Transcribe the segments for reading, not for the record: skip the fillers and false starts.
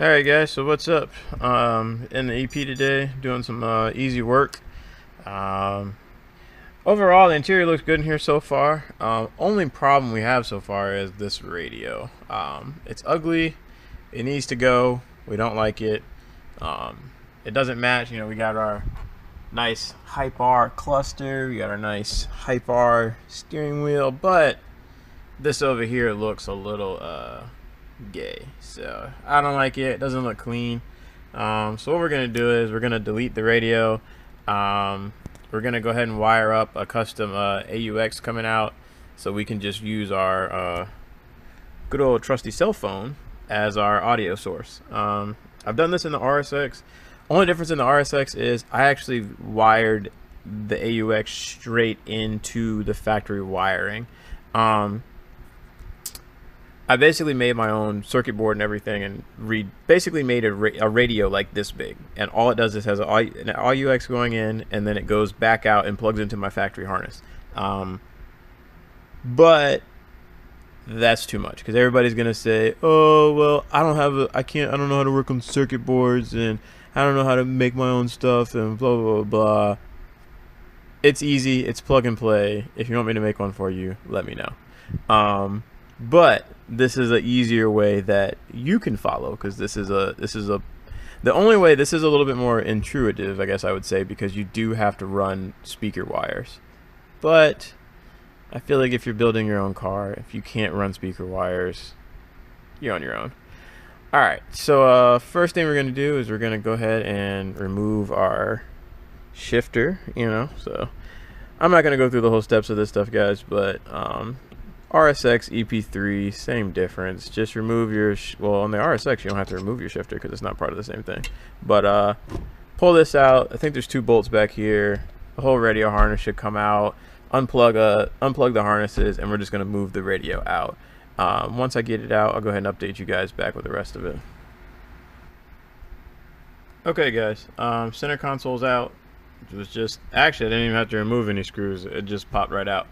Alright guys, so what's up? In the EP today, doing some easy work. Um, Overall, the interior looks good in here so far. Only problem we have so far is this radio. It's ugly. It needs to go. We don't like it. It doesn't match. We got our nice Hyper cluster. We got our nice Hyper steering wheel, but this over here looks a little gay, so I don't like it. It doesn't look clean. So what we're gonna do is we're gonna delete the radio. We're gonna go ahead and wire up a custom AUX coming out, so we can just use our good old trusty cell phone as our audio source. I've done this in the RSX. Only difference in the RSX is I actually wired the AUX straight into the factory wiring. I basically made my own circuit board and everything, and basically made a radio like this big. And all it does is has an AUX going in, and then it goes back out and plugs into my factory harness. But that's too much, because everybody's gonna say, "Oh, well, I don't know how to work on circuit boards, and I don't know how to make my own stuff, and blah blah blah blah." It's easy. It's plug and play. If you want me to make one for you, let me know. But this is an easier way that you can follow, because this is the only way. This is a little bit more intuitive, I guess I would say, because you do have to run speaker wires. But I feel like if you're building your own car, if you can't run speaker wires, you're on your own. Alright, so first thing we're going to do is we're going to go ahead and remove our shifter, so I'm not going to go through the whole steps of this stuff, guys, but RSX EP3, same difference. Just remove your well, on the RSX you don't have to remove your shifter because it's not part of the same thing, but pull this out. I think there's 2 bolts back here. The whole radio harness should come out. Unplug the harnesses, and we're just going to move the radio out. Once I get it out, I'll go ahead and update you guys back with the rest of it. Okay guys, center console's out. It was just, actually I didn't even have to remove any screws. It just popped right out.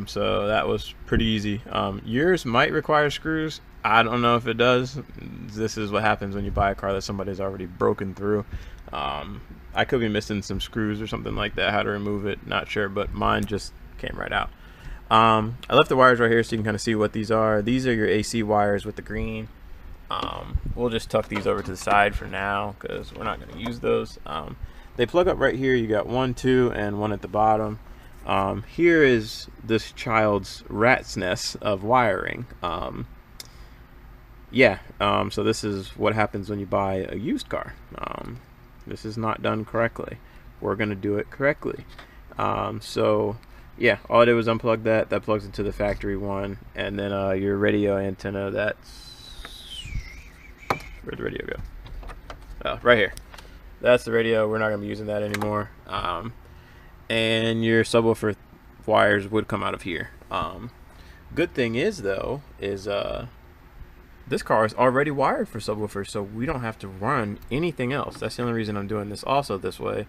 So that was pretty easy. Yours might require screws. I don't know if it does. This is what happens when you buy a car that somebody's already broken through. I could be missing some screws or something like that, how to remove it, not sure, but mine just came right out. I left the wires right here so you can kind of see what these are. These are your AC wires with the green. We'll just tuck these over to the side for now because we're not going to use those. They plug up right here. You got 1, 2, and 1 at the bottom. Here is this child's rat's nest of wiring. So this is what happens when you buy a used car. This is not done correctly. We're going to do it correctly. So yeah, all I did was unplug that. That plugs into the factory one, and then your radio antenna, where'd the radio go? Oh, right here. That's the radio. We're not going to be using that anymore. And your subwoofer wires would come out of here. Good thing is though, is this car is already wired for subwoofers, so we don't have to run anything else. That's the only reason I'm doing this also this way,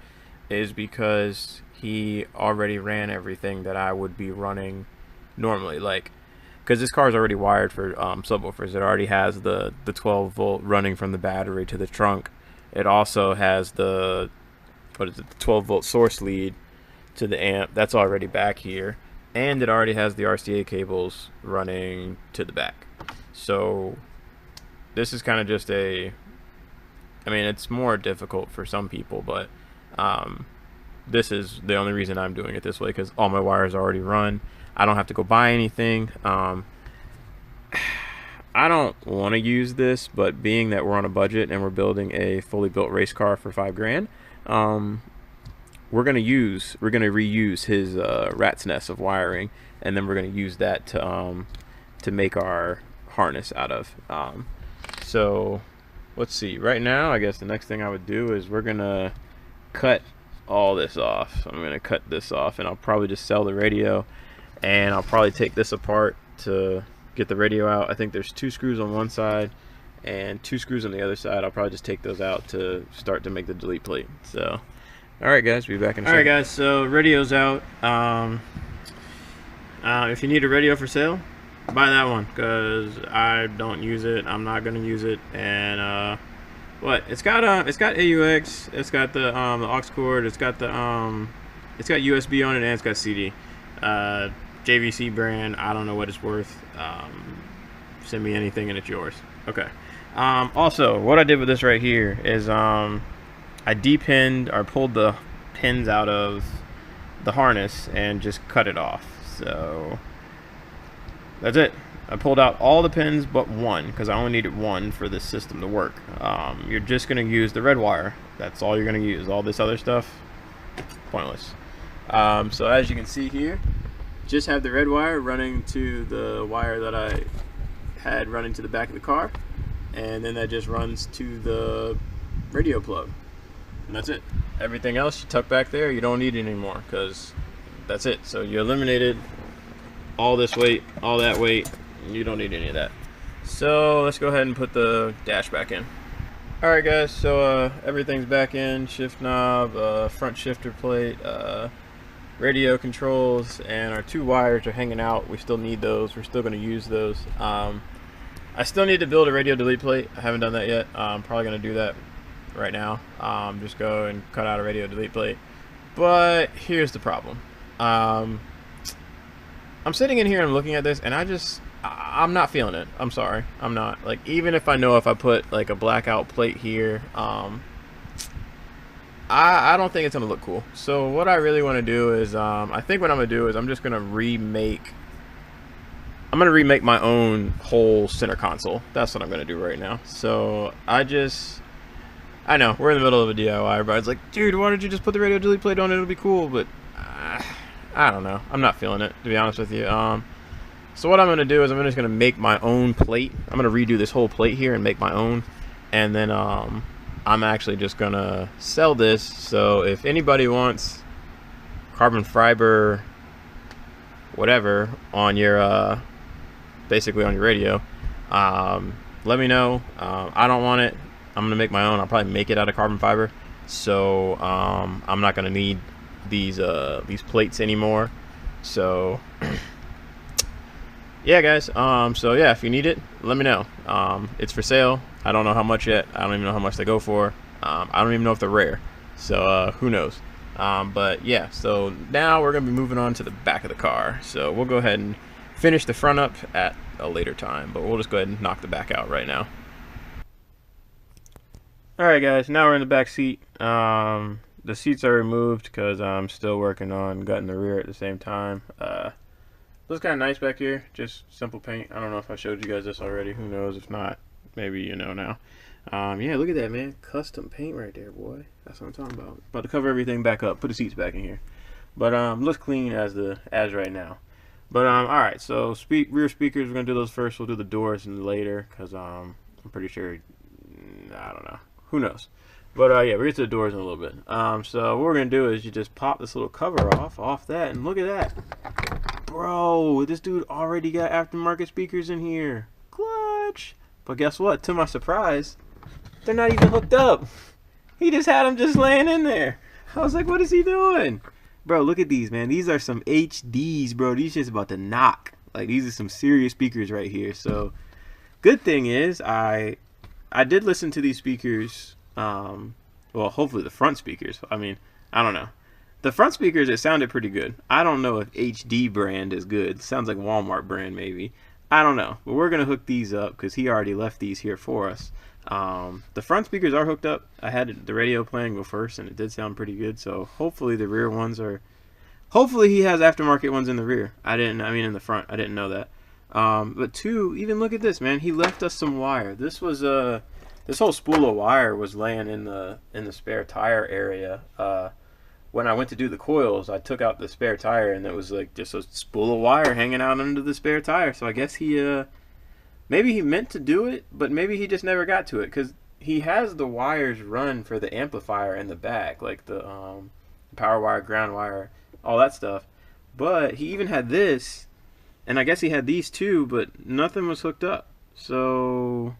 is because he already ran everything that I would be running normally, like, because this car is already wired for subwoofers. It already has the 12 volt running from the battery to the trunk. It also has the 12 volt source lead to the amp. That's already back here, and it already has the RCA cables running to the back. So this is kind of just it's more difficult for some people, but this is the only reason I'm doing it this way, because all my wires are already run. I don't have to go buy anything. I don't want to use this, but being that we're on a budget and we're building a fully built race car for $5 grand, we're gonna reuse his rat's nest of wiring, and then we're gonna use that to make our harness out of. So let's see. Right now, I guess the next thing I would do is we're gonna cut all this off. I'm gonna cut this off, and I'll probably just sell the radio, and I'll probably take this apart to get the radio out. I think there's 2 screws on one side and 2 screws on the other side. I'll probably just take those out to start to make the delete plate. So alright guys, we'll be back in a second. Alright guys, so radio's out. If you need a radio for sale, buy that one because I don't use it. I'm not gonna use it. And what? It's got AUX. It's got the aux cord. It's got USB on it, and it's got CD. JVC brand. I don't know what it's worth. Send me anything and it's yours. Okay. Also, what I did with this right here is I depinned or pulled the pins out of the harness and just cut it off. So that's it. I pulled out all the pins but one because I only needed one for this system to work. You're just going to use the red wire. That's all you're going to use. All this other stuff, pointless. So as you can see here, just have the red wire running to the wire that I had running to the back of the car, and then that just runs to the radio plug, and that's it. Everything else you tuck back there. You don't need it anymore because that's it. So you eliminated all this weight, all that weight. You don't need any of that. So let's go ahead and put the dash back in. Alright guys, so everything's back in. Shift knob, front shifter plate, radio controls, and our two wires are hanging out. We still need those. We're still going to use those. I still need to build a radio delete plate. I haven't done that yet. I'm probably going to do that right now. Just go and cut out a radio delete plate. But here's the problem. I'm sitting in here and I'm looking at this, and I'm not feeling it. I'm sorry, I'm not. Like, even if I know if I put like a blackout plate here, I don't think it's gonna look cool. So what I really want to do is I think what I'm gonna do is I'm just gonna remake my own whole center console. That's what I'm gonna do right now. So I know we're in the middle of a DIY. Everybody's like, dude, why don't you just put the radio delete plate on it? It'll be cool. But I don't know, I'm not feeling it, to be honest with you. So what I'm gonna do is I'm just gonna make my own plate. I'm gonna redo this whole plate here and make my own, and then I'm actually just gonna sell this. So if anybody wants carbon fiber whatever on your basically on your radio, let me know. I don't want it. I'm gonna make my own. I'll probably make it out of carbon fiber, so I'm not gonna need these plates anymore. So yeah guys, so yeah, if you need it, let me know. It's for sale. I don't know how much yet. I don't even know how much they go for. I don't even know if they're rare, so who knows. But yeah, so now we're gonna be moving on to the back of the car. So we'll go ahead and finish the front up at a later time, but we'll just go ahead and knock the back out right now. Alright guys, now we're in the back seat. The seats are removed because I'm still working on gutting the rear at the same time. Looks kind of nice back here, just simple paint. I don't know if I showed you guys this already. Who knows? If not, maybe you know now. Yeah, look at that, man. Custom paint right there, boy. That's what I'm talking about. About to cover everything back up. Put the seats back in here. But looks clean as right now. But all right. So rear speakers, we're gonna do those first. We'll do the doors later because I'm pretty sure. I don't know. Who knows? But yeah, we'll get to the doors in a little bit. So what we're gonna do is you just pop this little cover off that, and look at that. Bro, this dude already got aftermarket speakers in here. Clutch. But guess what? To my surprise, they're not even hooked up. He just had them just laying in there. I was like, what is he doing? Bro, look at these, man. These are some HDs, bro. These just about to knock. Like, these are some serious speakers right here. So, good thing is, I did listen to these speakers. Well, hopefully the front speakers. I mean, I don't know. The front speakers, it sounded pretty good. I don't know if HD brand is good. Sounds like Walmart brand maybe. I don't know. But we're going to hook these up because he already left these here for us. The front speakers are hooked up. I had the radio playing go first and it did sound pretty good. So hopefully the rear ones are... Hopefully he has aftermarket ones in the rear. I mean in the front. I didn't know that. But two, even look at this, man. He left us some wire. This was this whole spool of wire was laying in the spare tire area. When I went to do the coils, I took out the spare tire and it was like just a spool of wire hanging out under the spare tire. So I guess he maybe he meant to do it, but maybe he just never got to it because he has the wires run for the amplifier in the back, like the power wire, ground wire, all that stuff. But he even had this, and I guess he had these too, but nothing was hooked up. So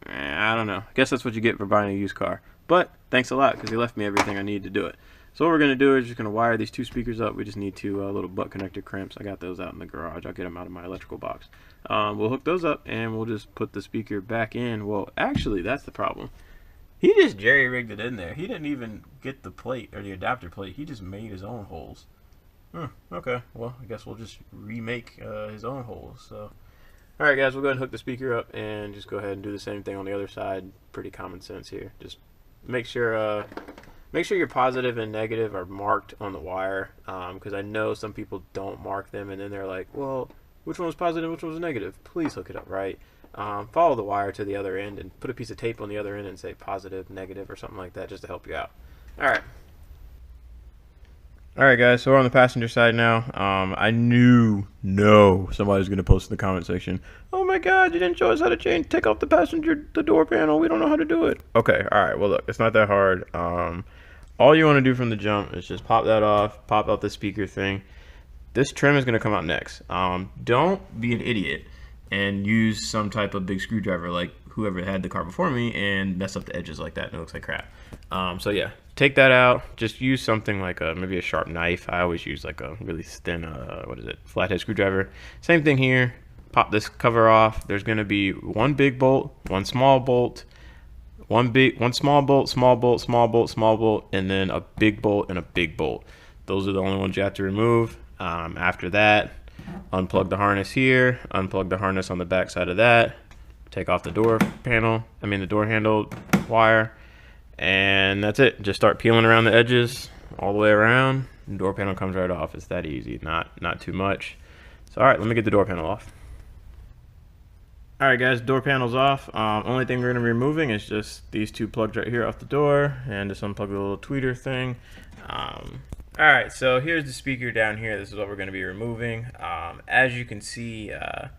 I don't know. I guess that's what you get for buying a used car. But thanks a lot because he left me everything I need to do it. So what we're going to do is just going to wire these two speakers up. We just need two little butt connector crimps. I got those out in the garage. I'll get them out of my electrical box. We'll hook those up and we'll just put the speaker back in. Well, actually, that's the problem. He just jerry-rigged it in there. He didn't even get the plate or the adapter plate. He just made his own holes. Okay, well, I guess we'll just remake his own holes. So, all right, guys, we'll go ahead and hook the speaker up and just go ahead and do the same thing on the other side. Pretty common sense here. Just make sure your positive and negative are marked on the wire, because I know some people don't mark them, and then they're like, well, which one was positive, which one was negative? Please hook it up right. Follow the wire to the other end and put a piece of tape on the other end and say positive, negative, or something like that, just to help you out. Alright guys, so we're on the passenger side now. I knew somebody's going to post in the comment section, oh my god, you didn't show us how to take off the door panel, we don't know how to do it. Okay, alright, well look, it's not that hard. All you want to do from the jump is just pop that off, pop out the speaker thing. This trim is going to come out next. Don't be an idiot and use some type of big screwdriver like whoever had the car before me and mess up the edges like that and it looks like crap. So yeah, take that out. Just use something like maybe a sharp knife. I always use like a really thin, flathead screwdriver. Same thing here. Pop this cover off. There's going to be one big bolt, one small bolt, one small bolt, small bolt, small bolt, small bolt, and then a big bolt and a big bolt. Those are the only ones you have to remove. After that, unplug the harness here, unplug the harness on the back side of that, take off the door handle wire, and that's it. Just start peeling around the edges all the way around. The door panel comes right off. It's that easy, not too much. So all right, let me get the door panel off. All right guys, door panel's off. Only thing we're going to be removing is just these two plugs right here off the door, and just unplug the little tweeter thing. Alright, so here's the speaker down here. This is what we're going to be removing. As you can see, I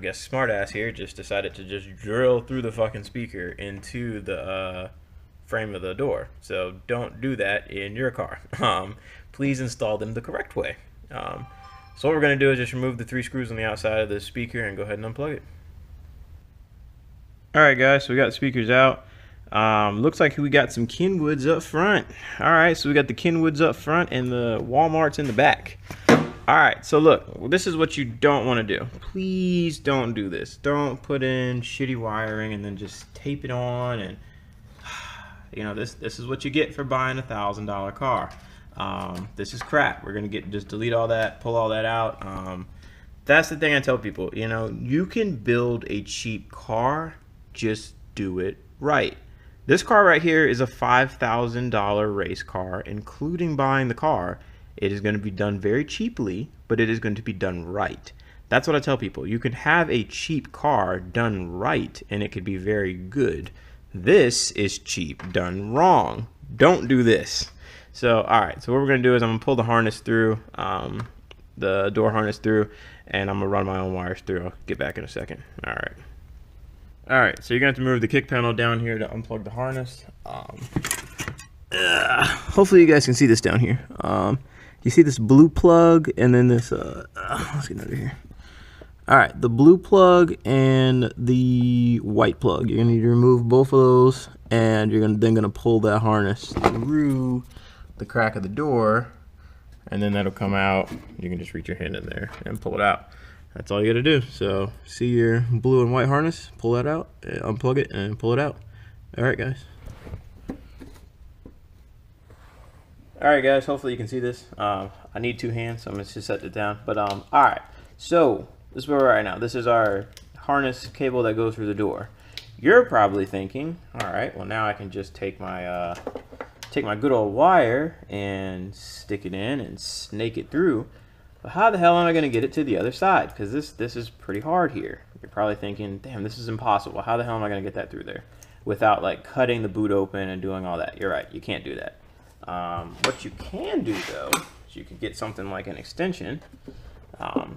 guess smartass here just decided to just drill through the fucking speaker into the frame of the door. So don't do that in your car. Please install them the correct way. So what we're going to do is just remove the 3 screws on the outside of the speaker and go ahead and unplug it. Alright guys, so we got the speakers out. Looks like we got some Kenwoods up front. Alright, so we got the Kenwoods up front and the Walmarts in the back. Alright, so look, this is what you don't want to do. Please don't do this. Don't put in shitty wiring and then just tape it on, and you know, this is what you get for buying a $1,000 car. This is crap. We're gonna just delete all that, pull all that out. That's the thing I tell people, you know, you can build a cheap car, just do it right. This car right here is a $5,000 race car, including buying the car. It is going to be done very cheaply, but it is going to be done right. That's what I tell people. You can have a cheap car done right, and it could be very good. This is cheap done wrong. Don't do this. So, all right. So what we're going to do is I'm going to pull the harness through, the door harness through, and I'm going to run my own wires through. I'll get back in a second. All right. Alright, so you're going to have to move the kick panel down here to unplug the harness. Hopefully you guys can see this down here. You see this blue plug and then this, let's get under here. Alright, the blue plug and the white plug. You're going to need to remove both of those, and you're then going to pull that harness through the crack of the door, and then that'll come out. You can just reach your hand in there and pull it out. That's all you gotta do. So see your blue and white harness, pull that out, unplug it, and pull it out. Alright guys. Alright guys, hopefully you can see this. I need 2 hands, so I'm gonna just set it down. But alright, so this is where we're at now. This is our harness cable that goes through the door. You're probably thinking, alright, well now I can just take my good old wire and stick it in and snake it through. But how the hell am I going to get it to the other side? Because this is pretty hard here. You're probably thinking, damn, this is impossible. How the hell am I going to get that through there without like cutting the boot open and doing all that? You're right, you can't do that. What you can do though is you could get something like an extension,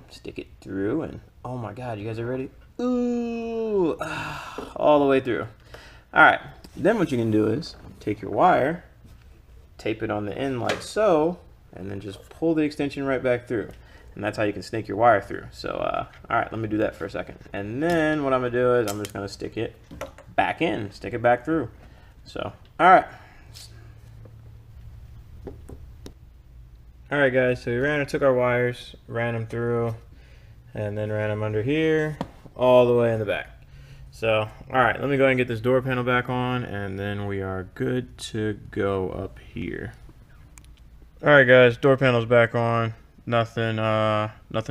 stick it through, and oh my god, you guys are ready? Ooh, all the way through. All right, then what you can do is take your wire, tape it on the end like so, and then just pull the extension right back through. And that's how you can snake your wire through. So, all right, let me do that for a second. And then what I'm gonna do is I'm just gonna stick it back in, stick it back through. So, all right. All right, guys, so we took our wires, ran them through, and then ran them under here, all the way in the back. So, all right, let me go ahead and get this door panel back on, and then we are good to go up here. All right, guys, door panel's back on. Nothing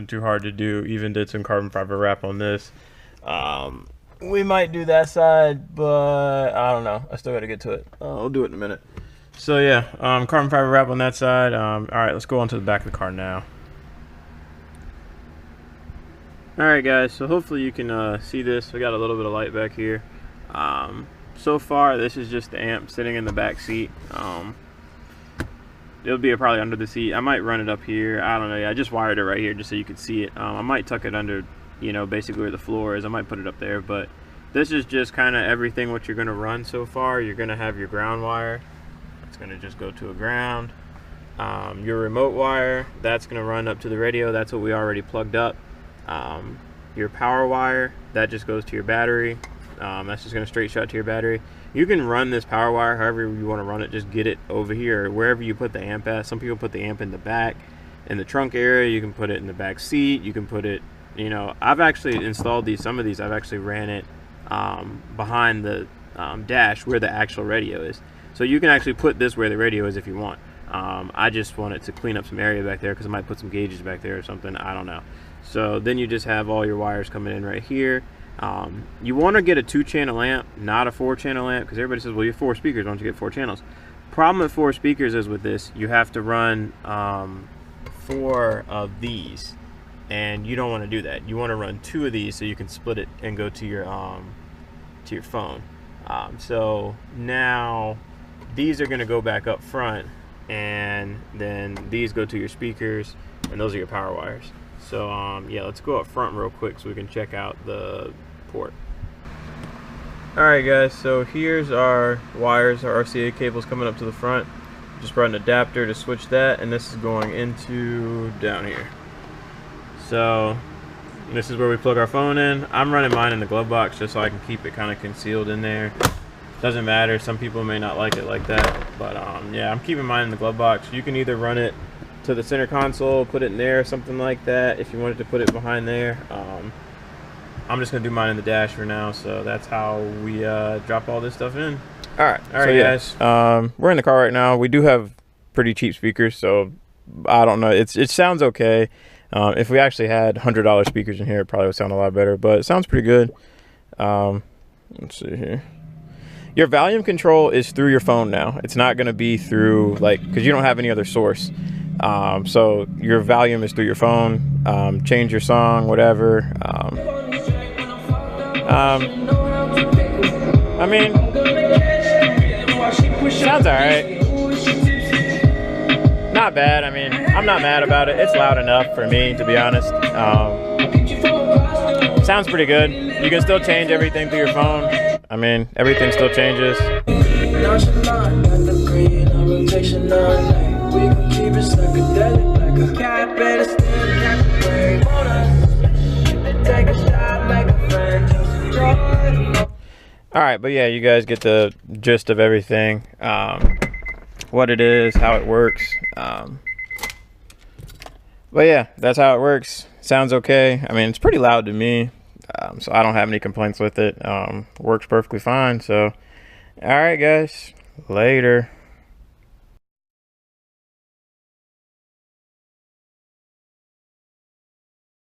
too hard to do. Even did some carbon fiber wrap on this. We might do that side, but I don't know. I still got to get to it. I'll do it in a minute. So yeah, carbon fiber wrap on that side. All right, let's go on to the back of the car now. All right, guys, so hopefully you can see this. We got a little bit of light back here. So far, this is just the amp sitting in the back seat. It'll be probably under the seat. I might run it up here. I don't know. Yeah, I just wired it right here just so you can see it. I might tuck it under, you know, basically where the floor is. I might put it up there, but this is just kind of everything what you're going to run so far. You're going to have your ground wire. It's going to just go to a ground. Your remote wire, that's going to run up to the radio. That's what we already plugged up. Your power wire, that just goes to your battery. That's just going to straight shot to your battery. You can run this power wire however you want to run it. Just get it over here, wherever you put the amp at. Some people put the amp in the back, in the trunk area. You can put it in the back seat. You can put it, you know, I've actually installed these. Some of these I've actually ran it behind the dash where the actual radio is. So you can actually put this where the radio is if you want. I just wanted to clean up some area back there because I might put some gauges back there or something. I don't know. So then you just have all your wires coming in right here. You want to get a 2-channel amp, not a 4-channel amp, because everybody says, well, you have 4 speakers, why don't you get 4 channels? Problem with 4 speakers is with this, you have to run 4 of these, and you don't want to do that. You want to run 2 of these so you can split it and go to your phone. So now these are going to go back up front, and then these go to your speakers, and those are your power wires. So yeah, let's go up front real quick so we can check out the port. Alright guys, so here's our wires, our RCA cables coming up to the front. Just brought an adapter to switch that, and this is going into down here. So this is where we plug our phone in. I'm running mine in the glove box just so I can keep it kind of concealed in there. Doesn't matter, some people may not like it like that, but yeah, I'm keeping mine in the glove box. You can either run it to the center console, put it in there, something like that, if you wanted to put it behind there. I'm just gonna do mine in the dash for now, so that's how we drop all this stuff in. All right, guys. We're in the car right now. We do have pretty cheap speakers, so I don't know. It sounds okay. If we actually had $100 speakers in here, it probably would sound a lot better, but it sounds pretty good. Let's see here. Your volume control is through your phone now. It's not gonna be through, like, because you don't have any other source. So your volume is through your phone. Change your song, whatever. I mean, sounds alright. Not bad. I mean, I'm not mad about it. It's loud enough for me, to be honest. Sounds pretty good. You can still change everything through your phone. I mean, everything still changes. Alright, but yeah, you guys get the gist of everything. What it is, how it works. But yeah, that's how it works. Sounds okay. I mean, it's pretty loud to me. So I don't have any complaints with it. Works perfectly fine. So, alright guys, later.